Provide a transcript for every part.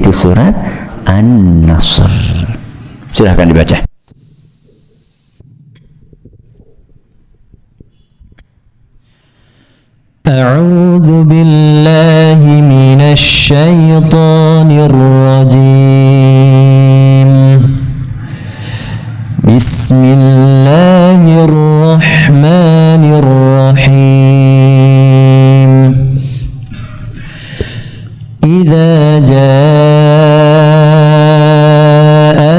yaitu surat An-Nasr. Silahkan dibaca. A'udzu billahi minasy syaithanir rajim. Bismillahirrahmanirrahim. Idza jaa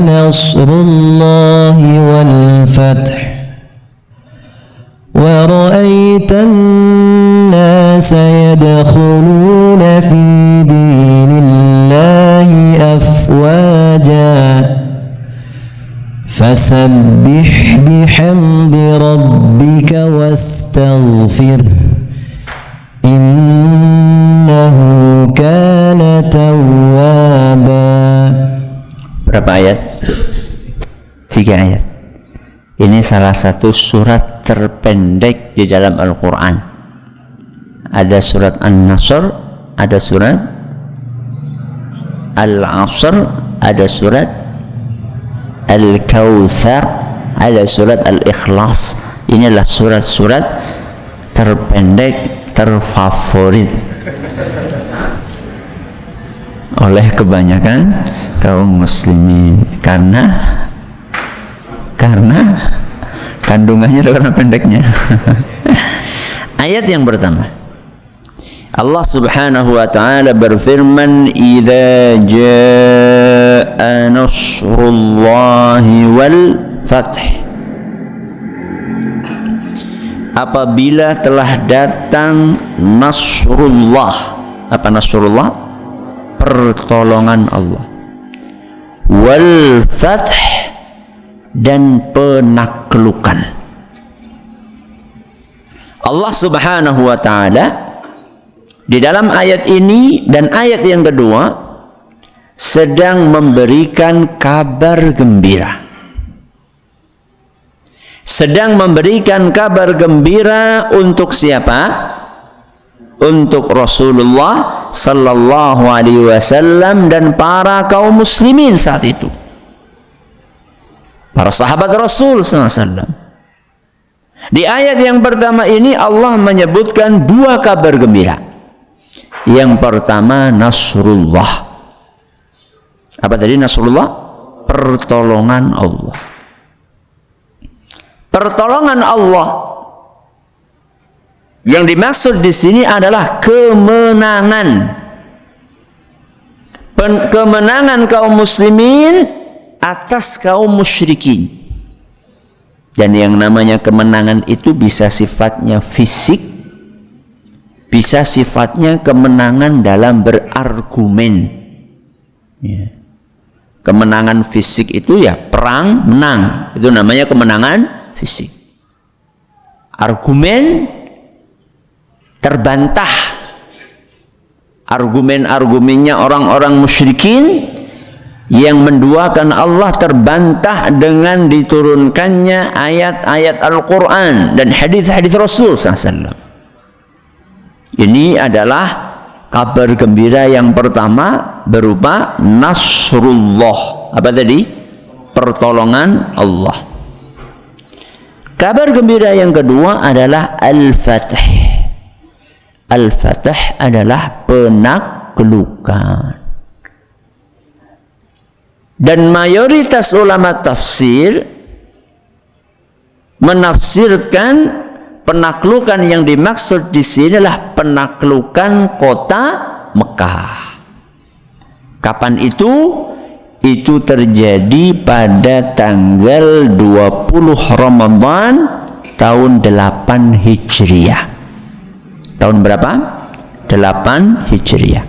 nasrullahi wal fath wa ra'aitan nasa yadkhuluna fi dinillahi afwaja fasabbih bihamdi rabbika wastaghfir innahu kana tawwaba. Berapa ayat? 3 ayat. Ini salah satu surat terpendek di dalam Al-Quran. Ada surat An-Nasr, ada surat Al-Asr, ada surat Al-Kautsar, ada surat Al-Ikhlas. Inilah surat-surat terpendek, terfavorit oleh kebanyakan kaum muslimin karena kandungannya karena pendeknya. Ayat yang pertama, Allah Subhanahu wa taala berfirman, "Idza jaa nasrullahi wal fath." Apabila telah datang nasrullah. Apa nasrullah? Pertolongan Allah. Wal fath, dan penaklukan. Allah Subhanahu wa taala di dalam ayat ini dan ayat yang kedua sedang memberikan kabar gembira. Sedang memberikan kabar gembira untuk siapa? Untuk Rasulullah sallallahu alaihi wasallam dan para kaum muslimin saat itu. Para sahabat Rasul sallallahu alaihi wasallam. Di ayat yang pertama ini Allah menyebutkan 2 kabar gembira. Yang pertama nasrullah. Apa tadi nasrullah? Pertolongan Allah. Pertolongan Allah yang dimaksud di sini adalah kemenangan. Kemenangan kaum muslimin atas kaum musyrikin. Dan yang namanya kemenangan itu bisa sifatnya fisik, bisa sifatnya kemenangan dalam berargumen. Ya. Kemenangan fisik itu ya perang menang, itu namanya kemenangan fisik. Argumen terbantah, argumen-argumennya orang-orang musyrikin yang menduakan Allah terbantah dengan diturunkannya ayat-ayat Al-Quran dan hadis-hadis Rasul SAW. Ini adalah kabar gembira yang pertama berupa nasrullah. Apa tadi? Pertolongan Allah. Kabar gembira yang kedua adalah Al-Fath. Al-Fath adalah penaklukan. Dan mayoritas ulama tafsir menafsirkan penaklukan yang dimaksud di sini adalah penaklukan kota Mekah. Kapan itu? Itu terjadi pada tanggal 20 Ramadan tahun 8 Hijriah. Tahun berapa? 8 Hijriah.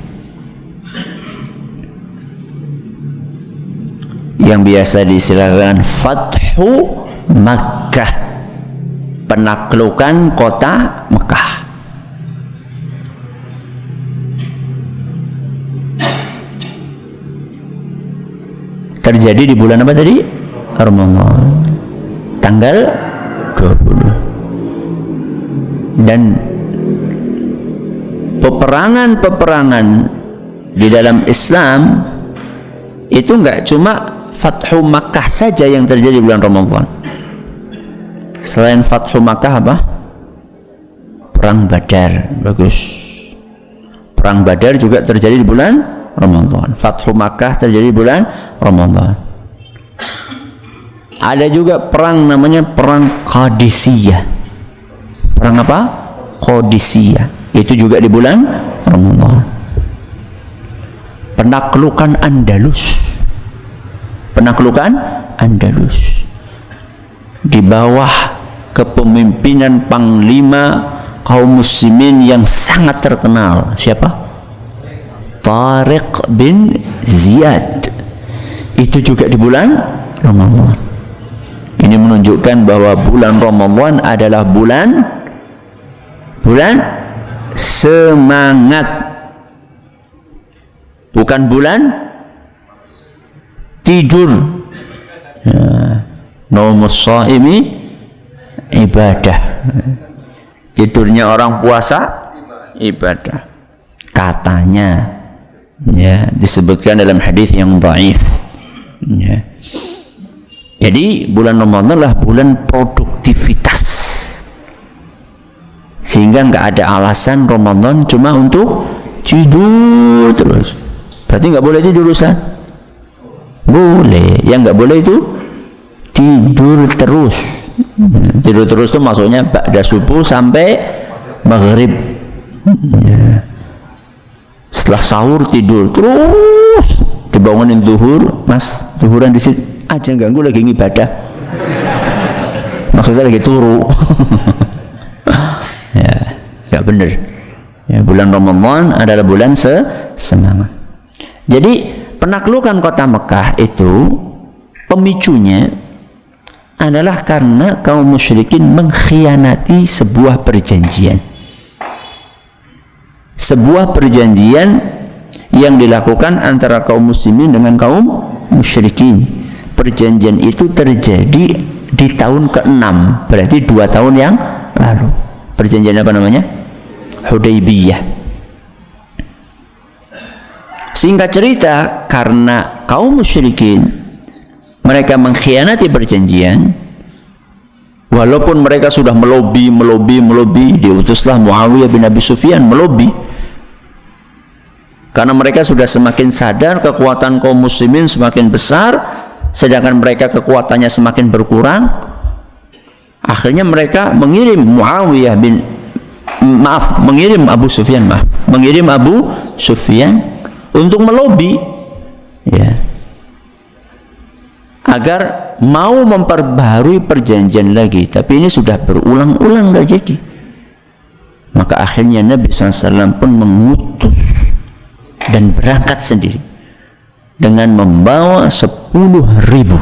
Yang biasa diistilahkan Fathu Makkah, penaklukan kota Mekah. Terjadi di bulan apa tadi? Ramadan. Tanggal 20. Dan peperangan-peperangan di dalam Islam itu enggak cuma Fathu Makkah saja yang terjadi bulan Ramadan. Selain Fathu Makkah apa? Perang Badar. Bagus. Perang Badar juga terjadi di bulan Ramadan. Fathu Makkah terjadi di bulan Ramadan. Ada juga perang namanya perang Qadisiyah. Perang apa? Qadisiyah. Itu juga di bulan Ramadan. Penaklukan Andalus. Penaklukan Andalus di bawah kepemimpinan panglima kaum muslimin yang sangat terkenal. Siapa? Tariq bin Ziyad. Itu juga di bulan Ramadan. Ini menunjukkan bahwa bulan Ramadan adalah bulan semangat, bukan bulan tidur. Naumus shaimi ibadah. Tidurnya orang puasa ibadah. Katanya, ya, disebutkan dalam hadis yang dhaif. Ya. Jadi bulan Ramadan adalah bulan produktivitas, sehingga nggak ada alasan Ramadan cuma untuk tidur terus. Berarti nggak boleh tidur, Ustaz? Boleh. Yang nggak boleh itu tidur terus. Tidur terus itu maksudnya ba'da subuh sampai maghrib. Ya. Setelah sahur tidur terus, dibangunin zuhur, Mas, zuhuran di situ aja, ganggu lagi ngibadah. Maksudnya lagi turu. Ya, nggak bener. Ya, bulan Ramadan adalah bulan semangat. Jadi penaklukan kota Mekah itu pemicunya adalah karena kaum musyrikin mengkhianati sebuah perjanjian. Sebuah perjanjian yang dilakukan antara kaum muslimin dengan kaum musyrikin. Perjanjian itu terjadi di tahun ke-6, berarti 2 tahun yang lalu. Perjanjian apa namanya? Hudaybiyah. Singkat cerita, karena kaum musyrikin mereka mengkhianati perjanjian, walaupun mereka sudah melobi, diutuslah Muawiyah bin Abi Sufyan melobi, karena mereka sudah semakin sadar kekuatan kaum muslimin semakin besar, sedangkan mereka kekuatannya semakin berkurang. Akhirnya mereka mengirim Abu Sufyan untuk melobi, ya, agar mau memperbaharui perjanjian lagi. Tapi ini sudah berulang-ulang nggak jadi. Maka akhirnya Nabi SAW pun mengutus dan berangkat sendiri dengan membawa 10.000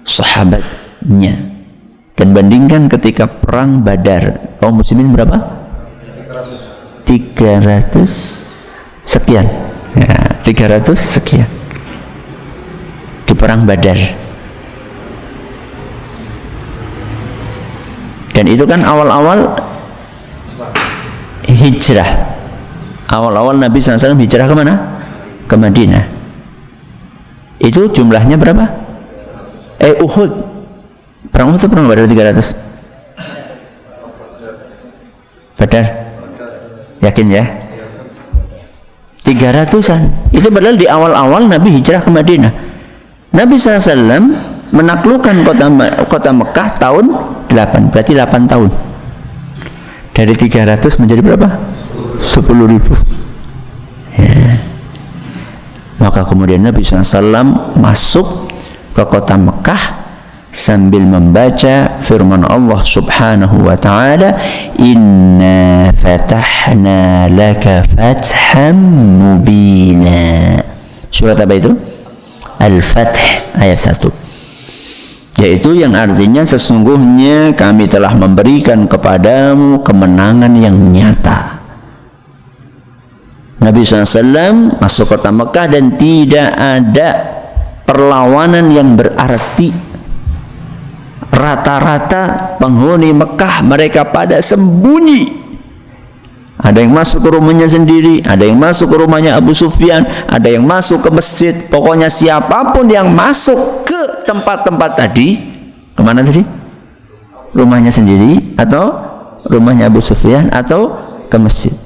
sahabatnya. Dan bandingkan ketika perang Badar, kaum muslimin berapa? 300 sekian. Ya, 300 sekian di perang Badar. Dan itu kan awal-awal hijrah. Awal-awal Nabi SAW hijrah ke mana? Ke Madinah. Itu jumlahnya berapa? Uhud. Perang Uhud itu perang Badar 300. Badar. Yakin ya? 300-an. Itu padahal di awal-awal Nabi hijrah ke Madinah. Nabi SAW menaklukkan kota Mekah tahun 8, berarti 8 tahun. Dari 300 menjadi berapa? 10.000. Ya. Maka kemudian Nabi SAW masuk ke kota Mekah sambil membaca firman Allah Subhanahu wa ta'ala, inna fatahna laka fatham mubina. Surat apa itu? Al-Fath ayat 1, yaitu yang artinya sesungguhnya kami telah memberikan kepadamu kemenangan yang nyata. Nabi SAW masuk kota Mekah dan tidak ada perlawanan yang berarti. Rata-rata penghuni Mekah mereka pada sembunyi Ada yang masuk ke rumahnya sendiri, ada yang masuk ke rumahnya Abu Sufyan, ada yang masuk ke masjid. Pokoknya siapapun yang masuk ke tempat-tempat tadi, kemana tadi? Rumahnya sendiri atau rumahnya Abu Sufyan atau ke masjid,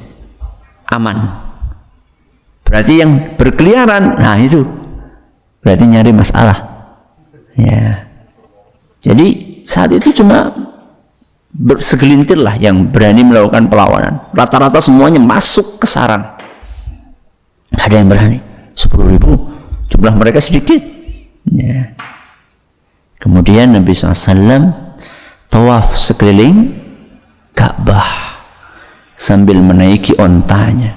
aman. Berarti yang berkeliaran, nah itu berarti nyari masalah. Ya. Jadi saat itu cuma segelintir lah yang berani melakukan perlawanan. Rata-rata semuanya masuk ke sarang. Ada yang berani 10.000, jumlah mereka sedikit. Ya. Kemudian Nabi SAW tawaf sekeliling Ka'bah sambil menaiki ontanya.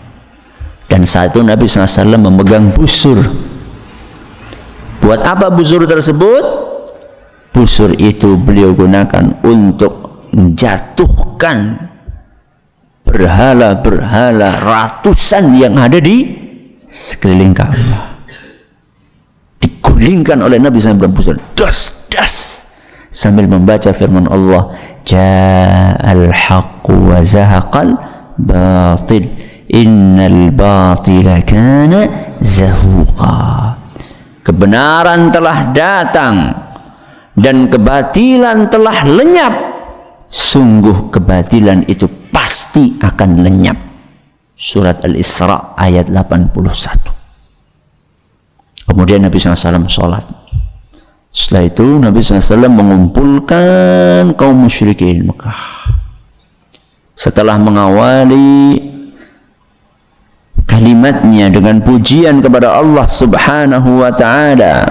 Dan saat itu Nabi SAW memegang busur. Buat apa busur tersebut? Busur itu beliau gunakan untuk menjatuhkan berhala-berhala ratusan yang ada di sekeliling Ka'bah. Digulingkan oleh Nabi SAW busur, das, das, sambil membaca firman Allah, Ja'al haqqu wa zahaqal batil, innal batila kana zahuqa. Kebenaran telah datang dan kebatilan telah lenyap. Sungguh kebatilan itu pasti akan lenyap. Surat Al-Isra ayat 81. Kemudian Nabi SAW sholat. Setelah itu Nabi SAW mengumpulkan kaum musyrikin Mekah. Setelah mengawali kalimatnya dengan pujian kepada Allah Subhanahu wa ta'ala,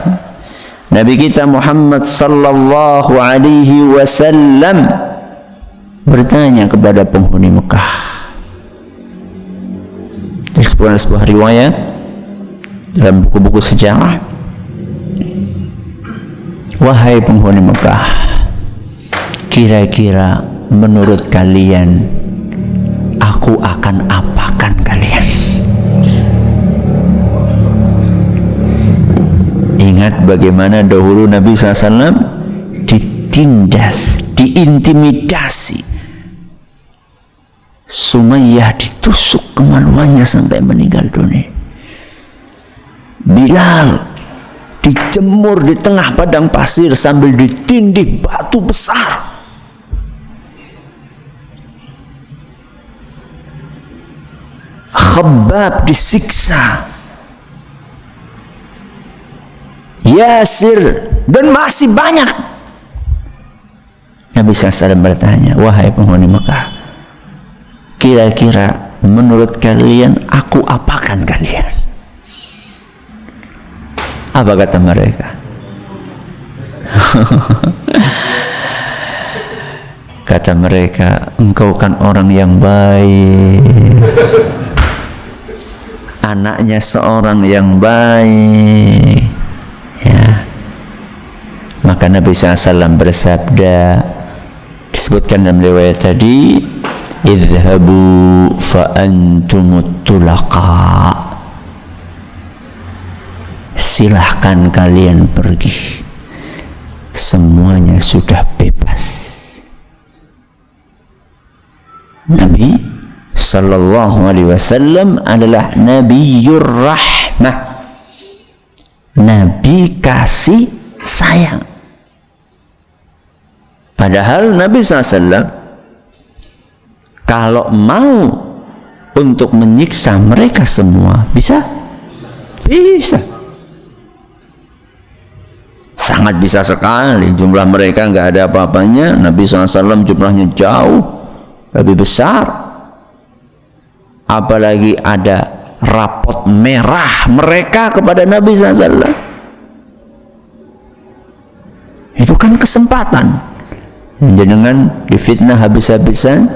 Nabi kita Muhammad sallallahu alaihi wasallam bertanya kepada penghuni Mekah. Disebutkan sebuah riwayat dalam buku-buku sejarah, wahai penghuni Mekah, kira-kira menurut kalian aku akan apakan kalian? Ingat bagaimana dahulu Nabi SAW ditindas, diintimidasi. Sumayyah ditusuk kemaluannya sampai meninggal dunia. Bilal dijemur di tengah padang pasir sambil ditindih batu besar. Khabbab disiksa. Yasir, dan masih banyak. Nabi SAW bertanya, wahai penghuni Mekah, kira-kira menurut kalian aku apakan kalian? Apa kata mereka? Kata mereka, engkau kan orang yang baik, anaknya seorang yang baik. Ya. Maka Nabi SAW bersabda, disebutkan dalam riwayat tadi, idhabu fa antumut tulaqa, silahkan kalian pergi, semuanya sudah bebas. Nabi sallallahu alaihi wasallam adalah Nabiyur Rahmah, Nabi kasih sayang. Padahal Nabi SAW kalau mau untuk menyiksa mereka semua bisa? Bisa. Sangat bisa sekali. Jumlah mereka nggak ada apa-apanya. Nabi SAW jumlahnya jauh lebih besar. Apalagi ada rapot merah mereka kepada Nabi SAW. Itu kan kesempatan. Jenengan difitnah habis-habisan,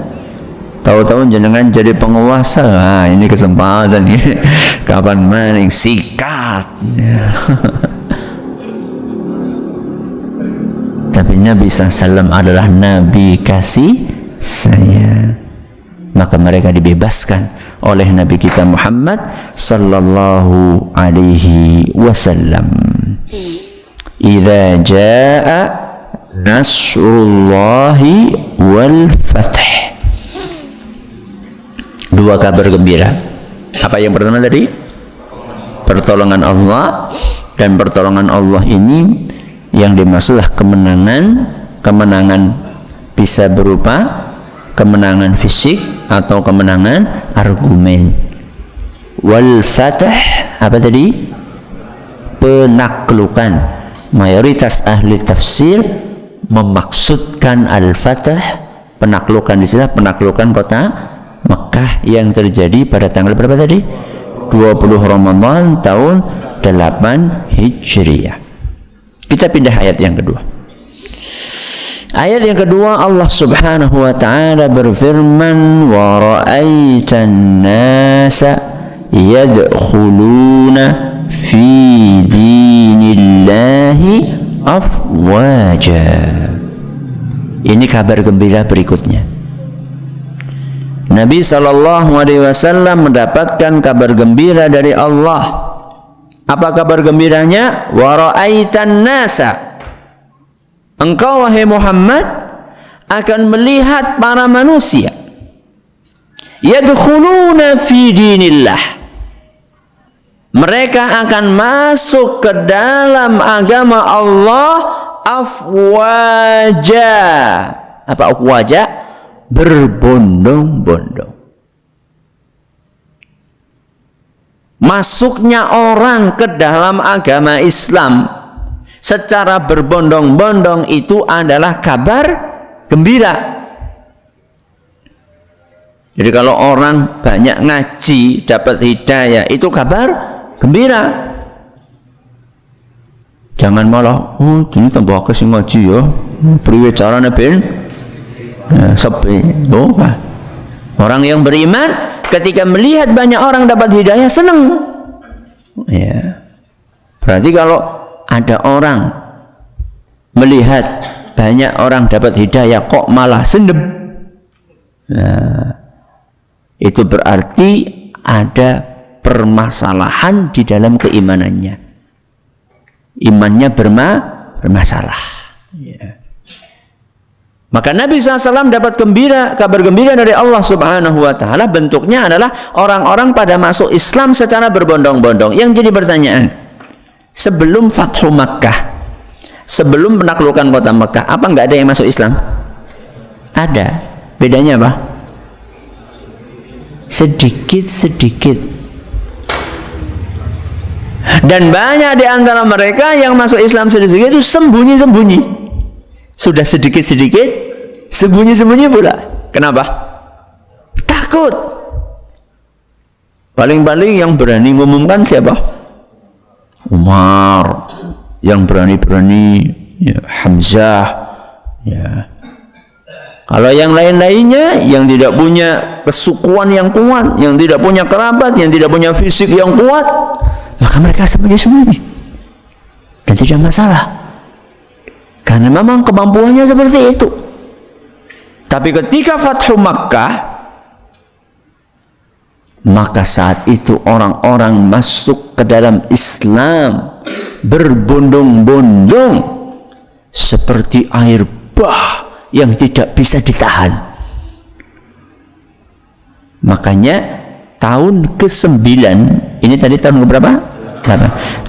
tahu-tahu jenengan jadi penguasa. Nah, ini kesempatan ini. Kapan maning sikat. Tapi Nabi SAW adalah Nabi kasih sayang. Maka mereka dibebaskan oleh Nabi kita Muhammad sallallahu alaihi wasallam. Idza jaa nasrullahi wal fath. Dua kabar gembira. Apa yang pertama tadi? Pertolongan Allah, dan pertolongan Allah ini yang dimaksudlah kemenangan bisa berupa kemenangan fisik atau kemenangan argumen. Wal fatah, apa tadi? Penaklukan. Mayoritas ahli tafsir memaksudkan al-fatah, penaklukan istilah penaklukan kota Mekah yang terjadi pada tanggal berapa tadi? 20 Ramadan tahun 8 Hijriah. Kita pindah ayat yang kedua. Ayat yang kedua, Allah Subhanahu wa taala berfirman, wa ra'aitan nasa yadkhuluna fi dinillahi afwaja. Ini kabar gembira berikutnya. Nabi SAW mendapatkan kabar gembira dari Allah. Apa kabar gembiranya? Wa ra'aitan nasa, engkau wahai Muhammad akan melihat para manusia yadkhuluna fi dinillah, mereka akan masuk ke dalam agama Allah afwaja. Apa afwaja? Berbondong-bondong. Masuknya orang ke dalam agama Islam secara berbondong-bondong itu adalah kabar gembira. Jadi kalau orang banyak ngaji dapat hidayah, itu kabar gembira. Jangan malah, oh ini tambah akeh sing ngaji ya, priwe carane ben sepi. Orang yang beriman ketika melihat banyak orang dapat hidayah senang. Ya. Berarti kalau ada orang melihat banyak orang dapat hidayah kok malah sendem, nah, itu berarti ada permasalahan di dalam keimanannya. Imannya bermasalah. Ya. Maka Nabi SAW dapat kabar gembira dari Allah Subhanahu wa ta'ala. Bentuknya adalah orang-orang pada masuk Islam secara berbondong-bondong. Yang jadi pertanyaan, sebelum Fathu Makkah, sebelum penaklukan kota Makkah, apa nggak ada yang masuk Islam? Ada. Bedanya apa? Sedikit-sedikit. Dan banyak di antara mereka yang masuk Islam sedikit itu sembunyi-sembunyi. Sudah sedikit-sedikit, sembunyi-sembunyi pula. Kenapa? Takut. Paling-paling yang berani mengumumkan siapa? Umar. Yang berani-berani ya, Hamzah. Ya. Kalau yang lain-lainnya yang tidak punya kesukuan yang kuat, yang tidak punya kerabat, yang tidak punya fisik yang kuat, maka mereka sembunyi-sembunyi. Dan tidak masalah. Karena memang kemampuannya seperti itu. Tapi ketika Fathu Makkah, maka saat itu orang-orang masuk ke dalam Islam berbondong-bondong seperti air bah yang tidak bisa ditahan. Makanya tahun ke-9, ini tadi tahun ke-berapa?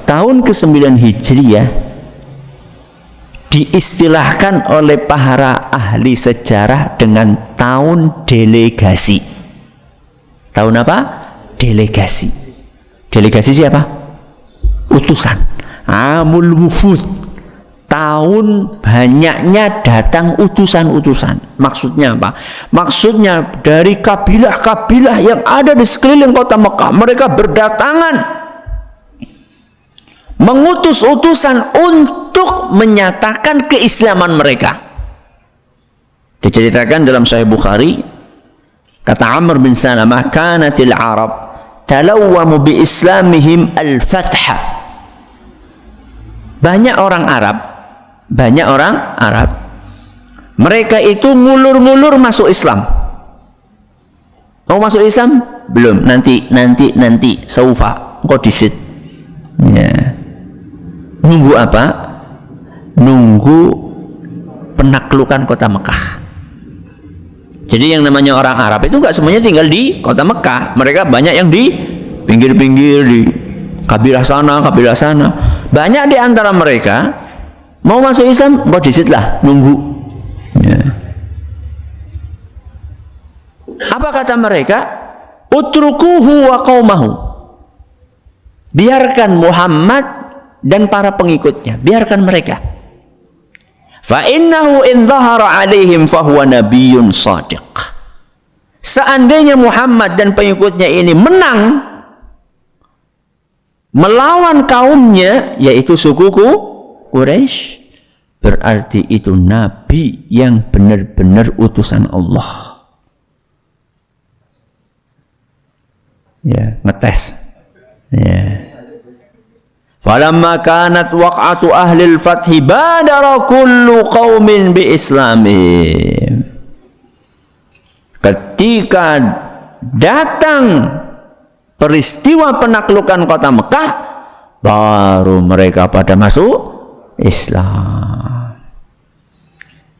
Tahun ke-9 Hijriah diistilahkan oleh para ahli sejarah dengan tahun delegasi. Tahun apa? Delegasi. Delegasi siapa? Utusan. Amul wufud. Tahun banyaknya datang utusan-utusan. Maksudnya apa? Maksudnya dari kabilah-kabilah yang ada di sekeliling kota Mekah, mereka berdatangan mengutus utusan untuk menyatakan keislaman mereka. Diceritakan dalam Sahih Bukhari, kata Amr bin Salamah, kanatil Arab talawwamu bi islamihim al-fatha. Banyak orang Arab, mereka itu ngulur-ngulur masuk Islam. Mau masuk Islam? Belum, nanti, saufa, engkau disit. Ya. Nunggu apa? Nunggu penaklukan kota Mekah. Jadi yang namanya orang Arab itu nggak semuanya tinggal di kota Mekah. Mereka banyak yang di pinggir-pinggir, di kabilah sana, kabilah sana. Banyak di antara mereka mau masuk Islam, kok di situ lah nunggu. Ya. Apa kata mereka? Utrukuhu wa qaumahu. Biarkan Muhammad dan para pengikutnya, biarkan mereka. Fa innahu in dhahara alaihim fahuwa nabiyyun shadiq. Seandainya Muhammad dan pengikutnya ini menang melawan kaumnya, yaitu sukuku Quraisy, berarti itu nabi yang benar-benar utusan Allah. Ya, ngetes. Ya. Falamma kanat waq'atu ahli al-fathi badara kullu qaumin bi islamihim. Ketika datang peristiwa penaklukan kota Mekah, baru mereka pada masuk Islam.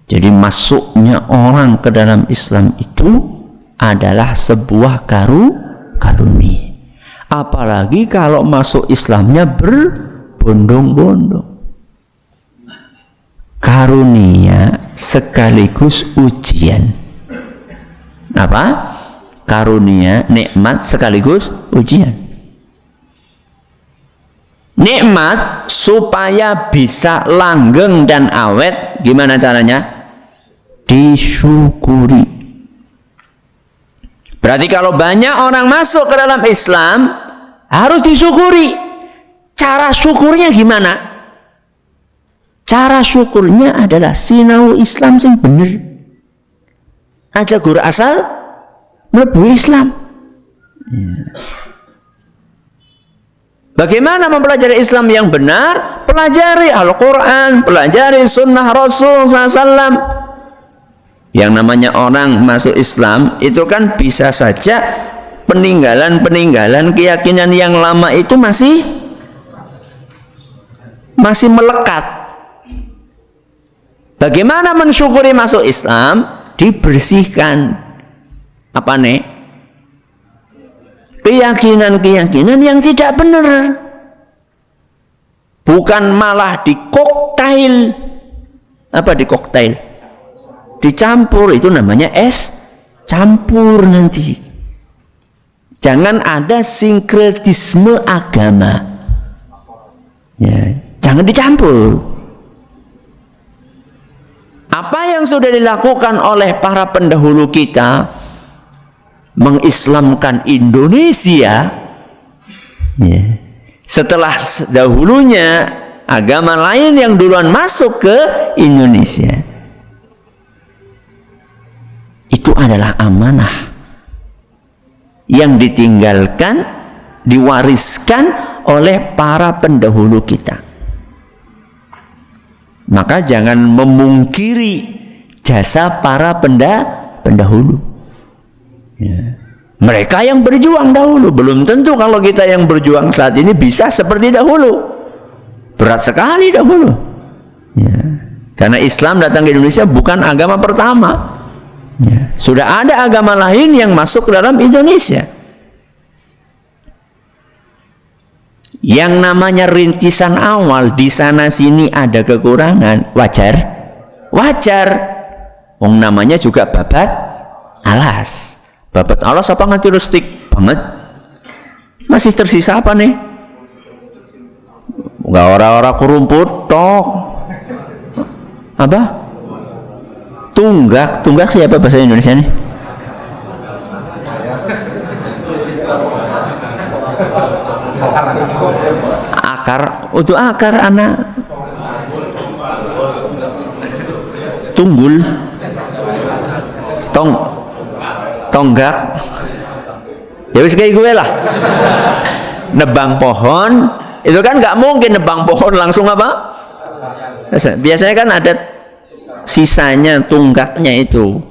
Jadi masuknya orang ke dalam Islam itu adalah sebuah karunia. Apalagi kalau masuk Islamnya berbondong-bondong. Karunia sekaligus ujian. Apa? Karunia, nikmat sekaligus ujian. Nikmat supaya bisa langgeng dan awet, gimana caranya? Disyukuri. Berarti kalau banyak orang masuk ke dalam Islam, harus disyukuri. Cara syukurnya gimana? Cara syukurnya adalah sinau Islam sing bener. Aja guru asal mlebu Islam. Bagaimana mempelajari Islam yang benar? Pelajari Al-Quran, pelajari Sunnah Rasul SAW. Yang namanya orang masuk Islam itu kan bisa saja peninggalan keyakinan yang lama itu masih melekat. Bagaimana mensyukuri masuk Islam? Dibersihkan apa nih? Keyakinan yang tidak benar. Bukan malah dikoktail. Apa dikoktail? Dicampur, itu namanya es campur nanti. Jangan ada sinkretisme agama. Ya, jangan dicampur. Apa yang sudah dilakukan oleh para pendahulu kita mengislamkan Indonesia, ya, setelah dahulunya agama lain yang duluan masuk ke Indonesia, itu adalah amanah yang ditinggalkan, diwariskan oleh para pendahulu kita. Maka jangan memungkiri jasa para pendahulu. Ya. Mereka yang berjuang dahulu, belum tentu kalau kita yang berjuang saat ini bisa seperti dahulu. Berat sekali dahulu. Ya. Karena Islam datang ke Indonesia bukan agama pertama. Ya. Sudah ada agama lain yang masuk ke dalam Indonesia. Yang namanya rintisan awal di sana sini ada kekurangan, wajar. Wong namanya juga babat alas. Babat alas apa nganti rustik banget? Masih tersisa apa nih? Enggak ora-ora kurumput tok. Apa? Tunggak siapa bahasa Indonesia nih? Akar, untuk akar anak. Tunggul, tonggak. Ya wis kayak gue lah. Nebang pohon, itu kan nggak mungkin nebang pohon langsung apa? Biasanya kan ada sisanya, tunggaknya itu.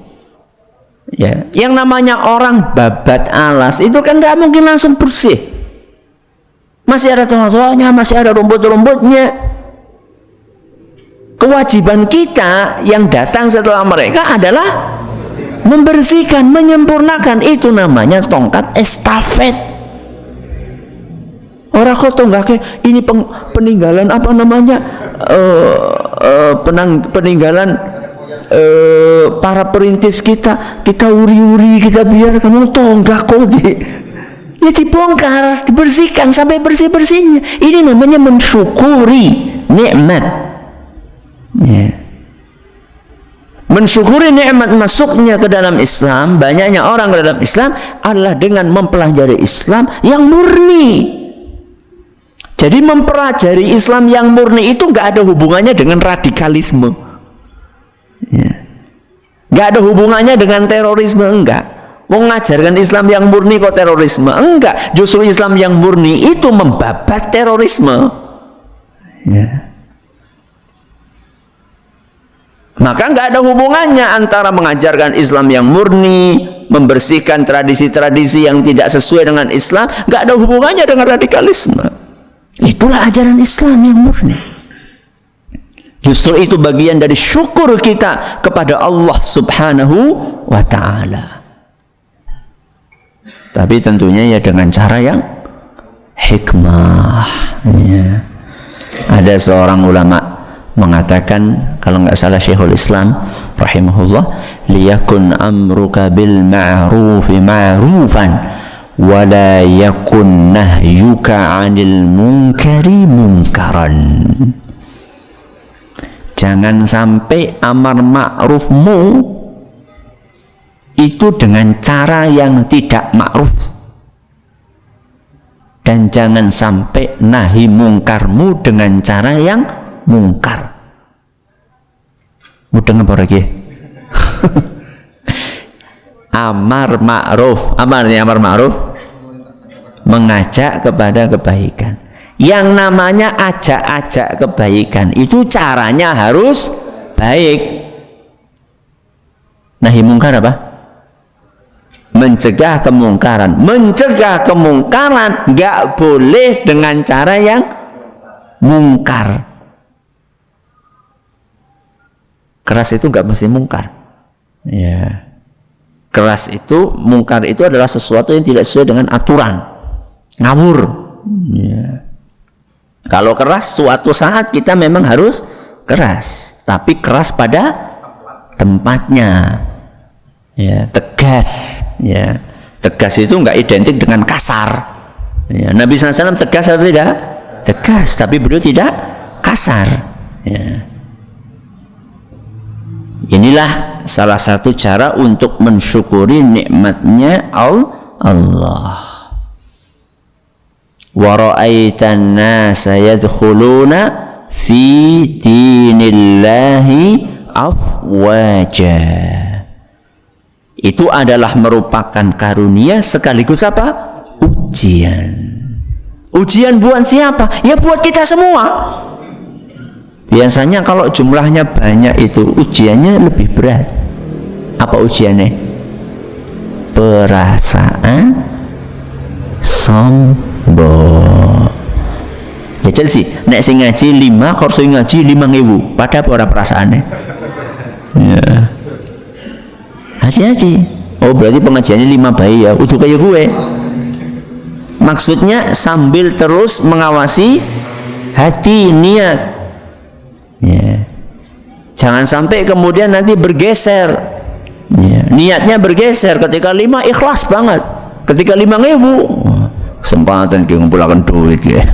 Ya, yang namanya orang babat alas itu kan nggak mungkin langsung bersih. Masih ada tongak-tongaknya, masih ada rumput-rumputnya. Kewajiban kita yang datang setelah mereka adalah membersihkan, menyempurnakan. Itu namanya tongkat estafet. Orang kok tonggaknya ini peninggalan apa namanya, peninggalan para perintis kita uri-uri, kita biarkan tonggak kok ya dibongkar, dibersihkan sampai bersih-bersihnya. Ini namanya mensyukuri nikmat. Ya. Mensyukuri nikmat masuknya ke dalam Islam, banyaknya orang ke dalam Islam adalah dengan mempelajari Islam yang murni. Jadi mempelajari Islam yang murni itu nggak ada hubungannya dengan radikalisme, ya. Nggak ada hubungannya dengan terorisme, enggak. Mengajarkan Islam yang murni kok terorisme? Enggak. Justru Islam yang murni itu membabat terorisme, ya. Maka nggak ada hubungannya antara mengajarkan Islam yang murni, membersihkan tradisi-tradisi yang tidak sesuai dengan Islam, nggak ada hubungannya dengan radikalisme. Itulah ajaran Islam yang murni. Justru itu bagian dari syukur kita kepada Allah Subhanahu wa ta'ala. Tapi tentunya ya dengan cara yang hikmah, ya. Ada seorang ulama mengatakan, kalau nggak salah Syekhul Islam rahimahullah, liyakun amruka bil ma'rufi ma'rufan wa la yakun nahyuka 'anil munkari munkaran. Jangan sampai amar ma'rufmu itu dengan cara yang tidak ma'ruf, dan jangan sampai nahi mungkarmu dengan cara yang mungkar. Mudeng apa lagi? Amar ma'ruf, apa artinya amar ma'ruf? Mengajak kepada kebaikan. Yang namanya ajak-ajak kebaikan itu caranya harus baik. Nahi mungkar apa? Mencegah kemungkaran. Mencegah kemungkaran nggak boleh dengan cara yang mungkar. Keras itu nggak mesti mungkar, ya. Keras itu, mungkar itu adalah sesuatu yang tidak sesuai dengan aturan, ngawur, ya. Kalau keras suatu saat kita memang harus keras, tapi keras pada tempatnya, ya. Tegas, ya. Tegas itu nggak identik dengan kasar, ya. Nabi SAW tegas atau tidak? Tegas, tapi beliau tidak kasar, ya. Inilah salah satu cara untuk mensyukuri nikmatnya Allah. Wa ra'aitan nasa yadkhuluna fi dinillahi afwaja. Itu adalah merupakan karunia sekaligus apa? Ujian. Ujian buat siapa? Ya buat kita semua. Biasanya kalau jumlahnya banyak itu ujiannya lebih berat. Apa ujiannya? Perasaan sombong. Jajal sih, nek sing ngaji 5, korso ngaji 5.000. Pada apa orang perasaannya? Ya. Hati-hati. Oh berarti pengajiannya 5 bayi ya. Udah kayak gue. Maksudnya sambil terus mengawasi hati, niat. Ya. Jangan sampai kemudian nanti bergeser, ya. Niatnya bergeser. Ketika 5 ikhlas banget, ketika 5.000 kesempatan kita ngumpulkan duit ya.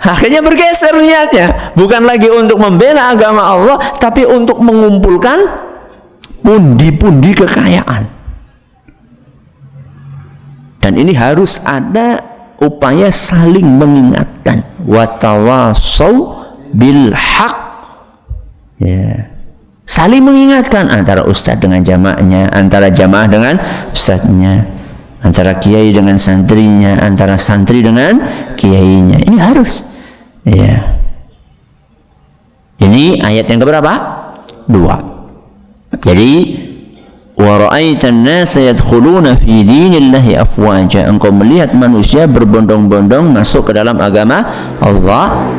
Akhirnya bergeser niatnya, bukan lagi untuk membela agama Allah, tapi untuk mengumpulkan pundi-pundi kekayaan. Dan ini harus ada upaya saling mengingatkan. Watawasau bil haq, ya. Saling mengingatkan antara ustadz dengan jamaahnya, antara jamaah dengan ustadznya, antara kiai dengan santrinya, antara santri dengan kiainya. Ini harus, ya. Ini ayat yang keberapa? 2. Jadi wa ra'aitan nasa yadkhuluna fi dinillahi afwaja. Engkau melihat manusia berbondong-bondong masuk ke dalam agama Allah.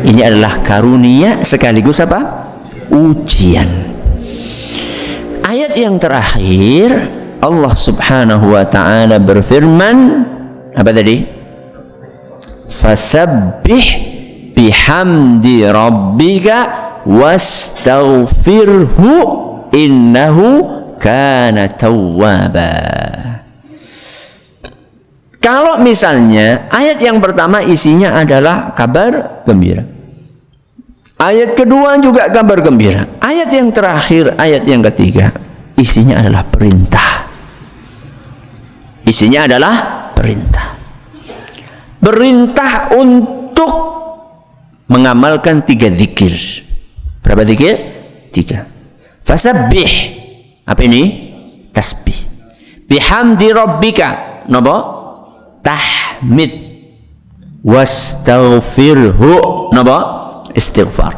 Ini adalah karunia sekaligus apa? Ujian. ayat yang terakhir Allah Subhanahu wa taala berfirman, apa tadi? Fasabbih bihamdi rabbika wastaghfirhu innahu kana tawwaba. Kalau misalnya ayat yang pertama isinya adalah kabar gembira, ayat kedua juga kabar gembira, ayat yang terakhir, ayat yang ketiga isinya adalah perintah. Isinya adalah perintah. Perintah untuk mengamalkan 3 zikir. Berapa zikir? 3. Fasabbih. Apa ini? Tasbih. Bihamdi rabbika. Napa? Tahmid. Wastaghfirhu. Napa? Istighfar.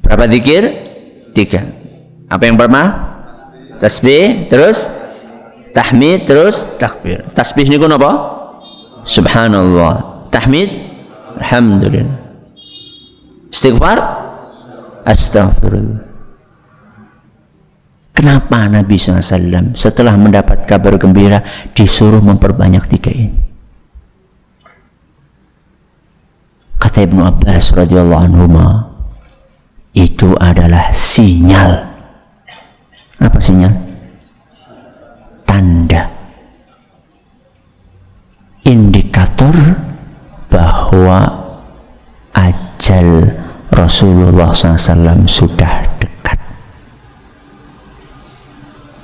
Berapa zikir? 3. Apa yang pertama? Tasbih, terus tahmid, terus takbir. Tasbih niku napa? Subhanallah. Tahmid, alhamdulillah. Istighfar, astaghfirullah. Kenapa Nabi SAW setelah mendapat kabar gembira disuruh memperbanyak 3 ini? Kata Ibnu Abbas radhiyallahu anhu, itu adalah sinyal. Apa sinyal? Tanda, indikator bahwa ajal Rasulullah SAW sudah dekat.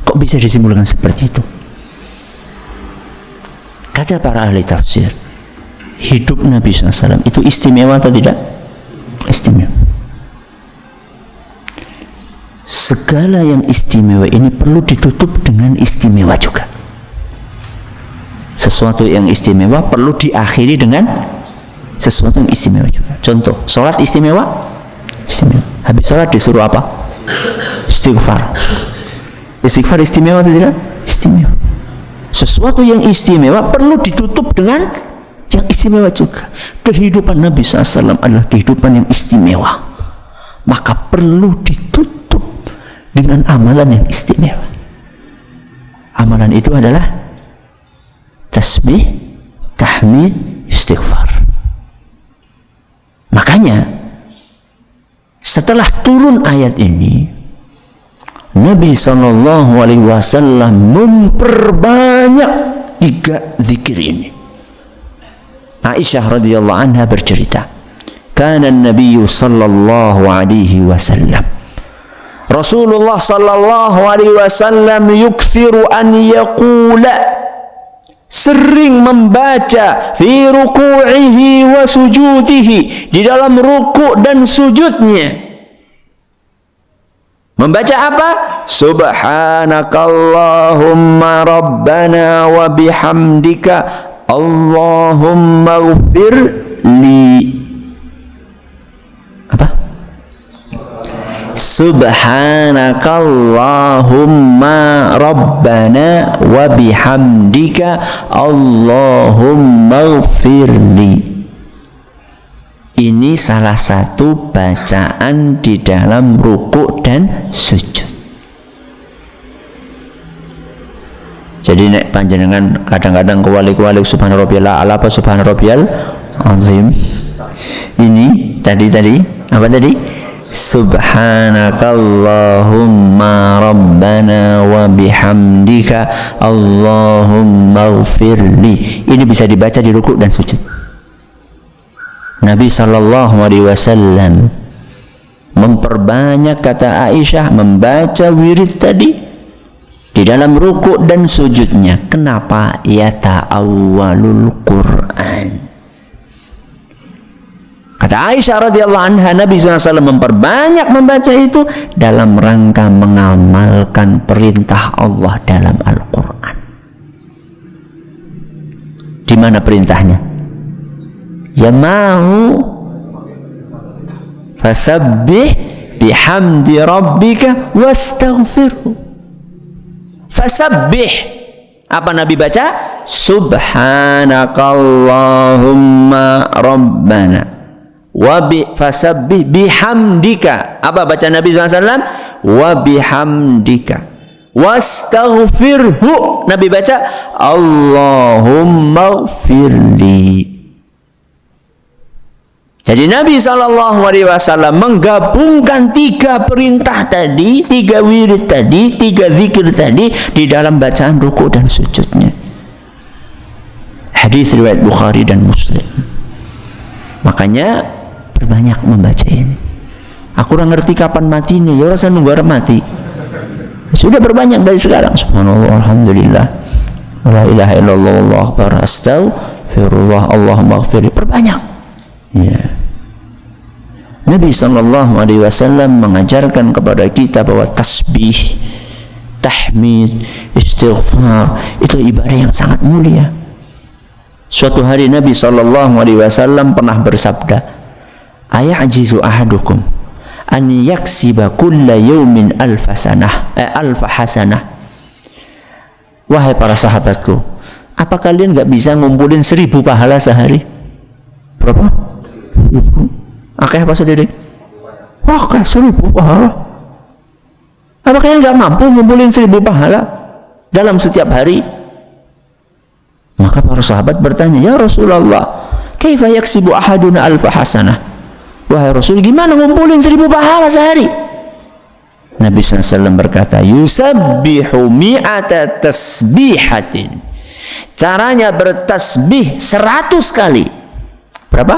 Kok bisa disimpulkan seperti itu? Kata para ahli tafsir, hidup Nabi SAW itu istimewa atau tidak? Istimewa. Segala yang istimewa ini perlu ditutup dengan istimewa juga. Sesuatu yang istimewa perlu diakhiri dengan sesuatu yang istimewa juga. Contoh, sholat istimewa? Istimewa. Habis sholat disuruh apa? Istighfar. Istighfar istimewa atau tidak? Istimewa. Sesuatu yang istimewa perlu ditutup dengan yang istimewa juga. Kehidupan Nabi SAW adalah kehidupan yang istimewa, maka perlu ditutup dengan amalan yang istimewa. Amalan itu adalah tasbih, tahmid, istighfar. Makanya setelah turun ayat ini, Nabi SAW memperbanyak 3 zikir ini. Aisyah radhiyallahu anha bercerita, kana Nabi sallallahu alaihi wasallam, Rasulullah sallallahu alaihi wasallam yukthiru an yaqula, sering membaca fi ruku'ihi wa sujudihi, di dalam ruku' dan sujudnya. Membaca apa? Subhanakallahumma rabbana wa bihamdika Allahumma ghfir li. Apa? Subhanakallahumma rabbana wa bihamdika Allahumma ghfir li. Ini salah satu bacaan di dalam ruku' dan sujud. Jadi nek panjenengan kadang-kadang kualik-kualik subhana rabbiyal a'la apa subhana rabbiyal azim. Ini tadi apa tadi? Subhanakallahumma rabbana wa bihamdika Allahumma ghfirli. Ini bisa dibaca di ruku' dan sujud. Nabi sallallahu alaihi wasallam memperbanyak, kata Aisyah, membaca wirid tadi di dalam ruku' dan sujudnya. Kenapa? Yata'awwalul Quran. Kata Aisyah radhiyallahu anha, Nabi SAW memperbanyak membaca itu dalam rangka mengamalkan perintah Allah dalam Al-Quran. Di mana perintahnya? Ya mau fasabbih bihamdi rabbika wastaghfirhu. Fasabbih, apa Nabi baca? Subhanakallahumma rabbana wa fasabbih bihamdika. Apa baca Nabi SAW? wa bihamdika wastaghfirhu. Nabi baca Allahumma ighfirli. Jadi Nabi SAW menggabungkan 3 perintah tadi, 3 wirid tadi, 3 zikir tadi di dalam bacaan ruku dan sujudnya. Hadis riwayat Bukhari dan Muslim. Makanya berbanyak membaca ini. Aku kurang ngerti kapan matinya, ya rasa nunggu orang mati. Sudah berbanyak dari sekarang. Subhanallah, alhamdulillah, la ilaha illallah, wallahu akbar, astaghfirullah, Allahumma ighfirli. Perbanyak. Ya. Nabi SAW mengajarkan kepada kita bahwa tasbih, tahmid, istighfar itu ibadah yang sangat mulia. Suatu hari Nabi SAW pernah bersabda, ayajizu ahadukum an yaksiba kulla yawmin alfa hasanah. Wahai para sahabatku, apa kalian gak bisa ngumpulin 1000 pahala sehari? Berapa? 1000. Akeh apa sedikit? Wah, 1000 pahala. Apa kalian gak mampu ngumpulin 1000 pahala dalam setiap hari? Maka para sahabat bertanya, ya Rasulullah, kaifa yaksibu ahaduna alfa hasanah? Wahai Rasul, gimana ngumpulin 1000 pahala sehari? Nabi SAW berkata, yusabbihu mi'ata tasbihatin. Caranya bertasbih 100 kali. Berapa?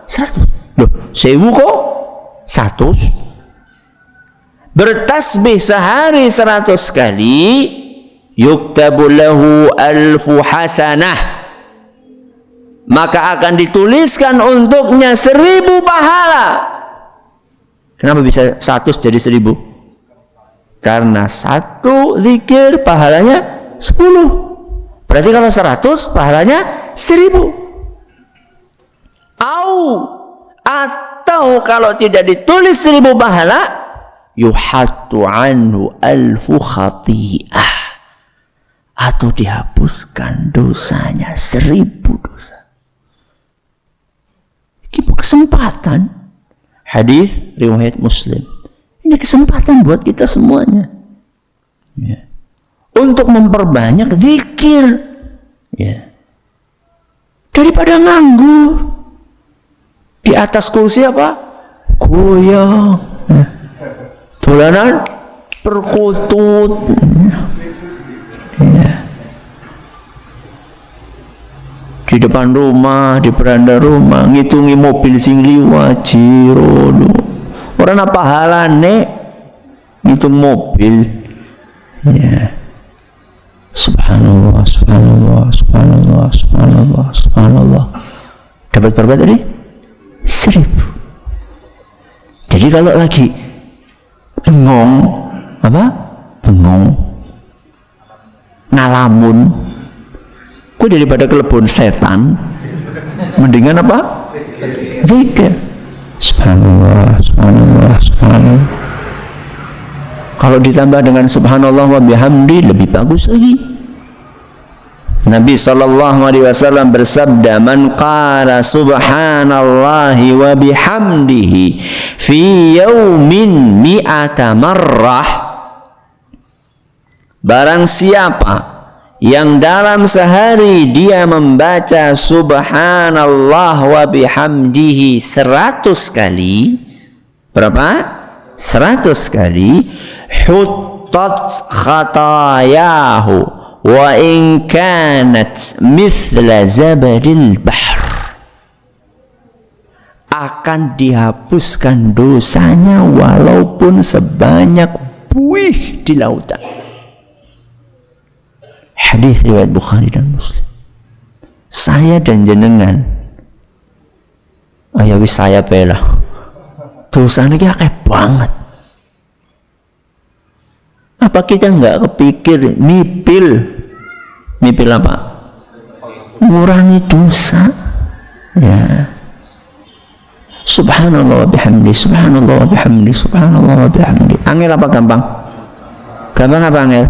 100. Loh, 1000 kok 100. Bertasbih sehari 100 kali, yuktabu lahu alfu hasanah, maka akan dituliskan untuknya 1000 pahala. Kenapa bisa 100 jadi 1000? Karena 1 zikir pahalanya 10. Berarti kalau 100 pahalanya 1000. Atau kalau tidak ditulis 1000 pahala, yuhattu anhu alfu khati'ah, atau dihapuskan dosanya 1000 dosa. Ini kesempatan. Hadis riwayat Muslim. Ini kesempatan buat kita semuanya, ya, untuk memperbanyak zikir, ya, daripada nganggur di atas kursi apa? Goyang, ya, dolanan perkutut, ya, di depan rumah, di beranda rumah, ngitungi mobil sing liwat jiro. Orang apa halane ngitung mobil, ya. Subhanallah, subhanallah, subhanallah, subhanallah, subhanallah. Dapat berapa tadi? 1000. Jadi kalau lagi bengong, apa? Bengong, ngalamun, kok daripada kelebon setan, mendingan apa? Zikir. Subhanallah, subhanallah, subhanallah. Kalau ditambah dengan subhanallah wa bihamdi lebih bagus lagi. Nabi SAW bersabda, man qala subhanallahi wa bihamdihi fi yaumin mi'ata marrah, barang siapa yang dalam sehari dia membaca subhanallah wa bihamdihi 100 kali. Berapa? 100 kali. Huttat khatayahu wa in kanat mithla zabadil bahr, akan dihapuskan dosanya walaupun sebanyak buih di lautan. Hadis riwayat Bukhari dan Muslim. Saya dan jenengan, ayo wis saya bela, dosa ini akeh banget. Apa kita nggak kepikir mipil apa? Ngurangi dosa, ya. Subhanallah wa bihamdi, subhanallah wa bihamdi, subhanallah wa bihamdi. Angel apa gampang? Gampang apa angel?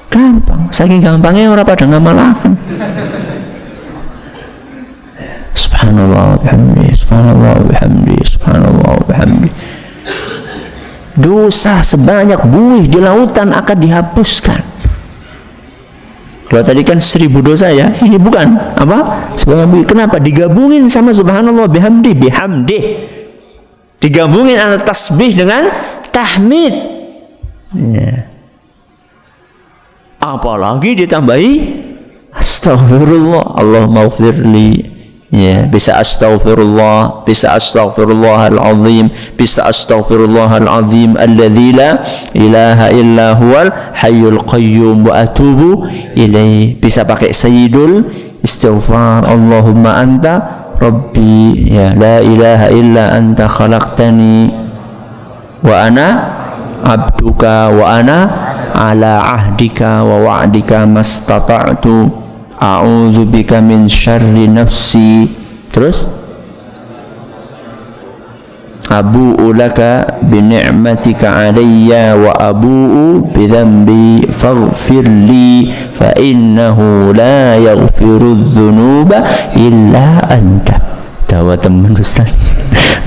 Gampang. Saking gampangnya orang pada ngamalakan. Subhanallah wa bihamdi, subhanallah wa bihamdi, subhanallah wa bihamdi. dosa sebanyak buih di lautan akan dihapuskan. Kalau tadi kan 1000 dosa ya, ini bukan apa? Kenapa digabungin sama subhanallah bihamdi, digabungin antara tasbih dengan tahmid. Ya. Apalagi ditambahi astaghfirullah, Allahumma ighfirli. Ya, bisa astaghfirullah, bisa astaghfirullahal azim, bisa astaghfirullahal azim alladzi la ilaha illa huwal hayyul qayyum wa atubu ilaih. Bisa pakai sayyidul istighfar, Allahumma anta rabbi, ya la ilaha illa anta khalaqtani wa ana abduka wa ana ala ahdika wa wa'dika mastata'tu a'udzu bika min syarri nafsi. Terus abu'u laka bi ni'matika 'alayya wa abu'u bi dhanbi faghfir li fa innahu la yaghfiru dzunuba illa anta. Tahu teman Ustaz,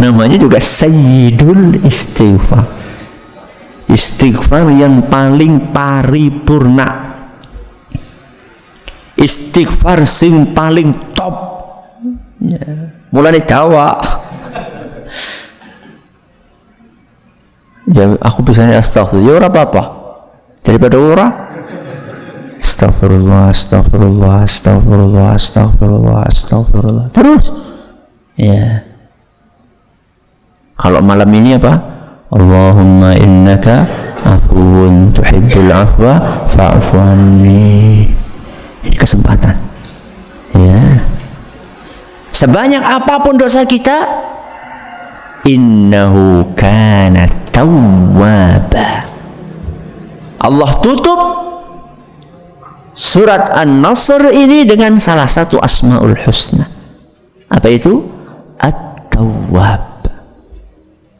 namanya juga sayyidul istighfar, istighfar yang paling paripurna, istighfar sing paling top. Ya. Mulane dawa. Ya aku bisanya astagfirullah, ya ora apa-apa. Daripada ora. Astagfirullah, astagfirullah, astagfirullah, astagfirullah, astagfirullah. Terus. Ya. Kalau malam ini apa? Allahumma innaka afuwun tuhibbul afwa fa'fu anni. Ini kesempatan. Ya. Sebanyak apapun dosa kita, innahu kana tawwaba. Allah tutup surat An-Nasr ini dengan salah satu asmaul husna. Apa itu? At-Tawwab.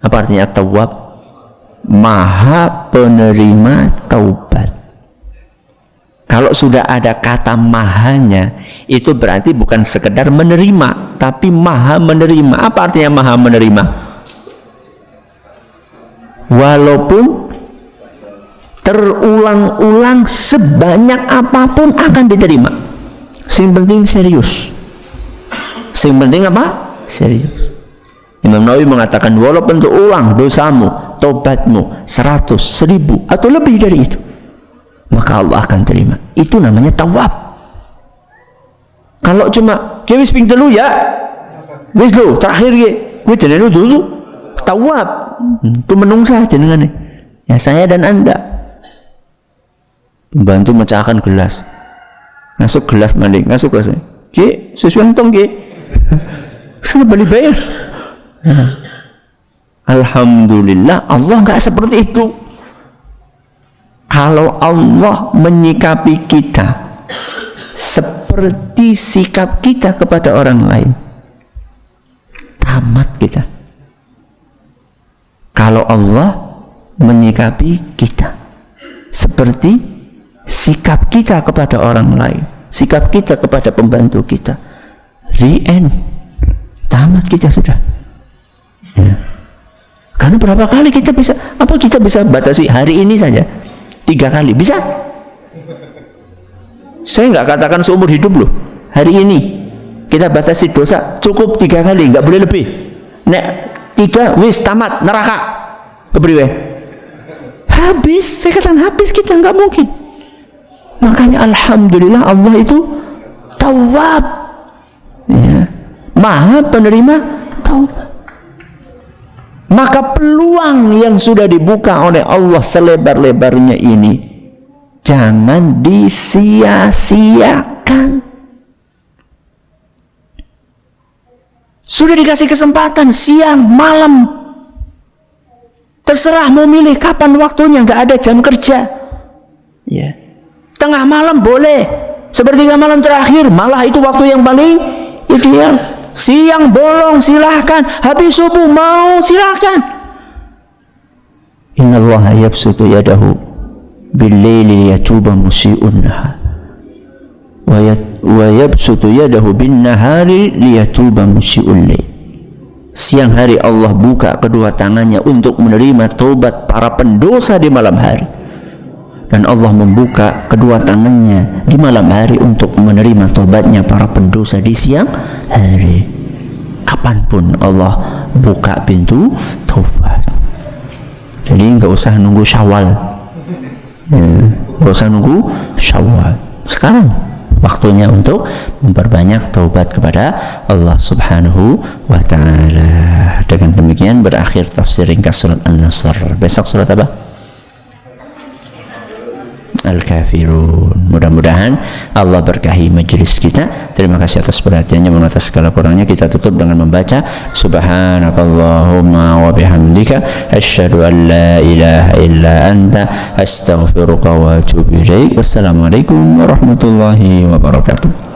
Apa artinya At-Tawwab? Maha penerima taubat. Kalau sudah ada kata mahanya, itu berarti bukan sekedar menerima, tapi maha menerima. Apa artinya maha menerima? Walaupun terulang-ulang sebanyak apapun akan diterima. Yang penting serius. Yang penting apa? Serius. Imam Nawawi mengatakan walaupun terulang dosamu, tobatmu 100, 1000 atau lebih dari itu, maka Allah akan terima. Itu namanya tawab. Kalau cuma wis ping telu ya, wis lo terakhir ya, wis jenenge dulu tawab. Itu menungsa jenengane. Ya saya dan Anda membantu mecahkan gelas. Masuk gelas maning, masuk gelas. Ki, sesuai tong ki. Sudah beli bayar. Alhamdulillah Allah enggak seperti itu. Kalau Allah menyikapi kita seperti sikap kita kepada orang lain, tamat kita. Kalau Allah menyikapi kita seperti sikap kita kepada orang lain, sikap kita kepada pembantu kita, the end, tamat kita sudah. Ya. Karena berapa kali kita bisa batasi hari ini saja 3 kali bisa. Saya nggak katakan seumur hidup loh. Hari ini kita batasi dosa cukup 3 kali, nggak boleh lebih. Nek 3 wis tamat neraka. Kepriwe? Habis. Saya katakan habis, kita nggak mungkin. Makanya alhamdulillah Allah itu tawwab. Ya. Maha penerima taubat. Maka peluang yang sudah dibuka oleh Allah selebar-lebarnya ini jangan disia-siakan. Sudah dikasih kesempatan siang, malam, terserah mau milih kapan waktunya, nggak ada jam kerja. Ya. Tengah malam boleh, sepertiga malam terakhir malah itu waktu yang paling ideal. Siang bolong silahkan, habis subuh mau silahkan. Innallaha yabsutu yadahu bil-laili yatuba musii'un nahar wa yabsutu yadahu bin-nahari liyatuba musii'ul lail. siang hari Allah buka kedua tangannya untuk menerima taubat para pendosa di malam hari, dan Allah membuka kedua tangannya di malam hari untuk menerima taubatnya para pendosa di siang hari. Kapanpun Allah buka pintu taubat. Jadi nggak usah nunggu Syawal, nggak usah nunggu Syawal. Sekarang waktunya untuk memperbanyak taubat kepada Allah Subhanahu wa Ta'ala. Dengan demikian berakhir tafsir ringkas surat An-Nasr. Besok surat apa? Al-Kafirun. Mudah-mudahan Allah berkahi majelis kita. Terima kasih atas perhatiannya. Mohon atas segala kurangnya kita tutup dengan membaca Subhanakallahumma wa bihamdika asyhadu an la ilaha illa anta astaghfiruka wa atubu ilaik. Wassalamualaikum warahmatullahi wabarakatuh.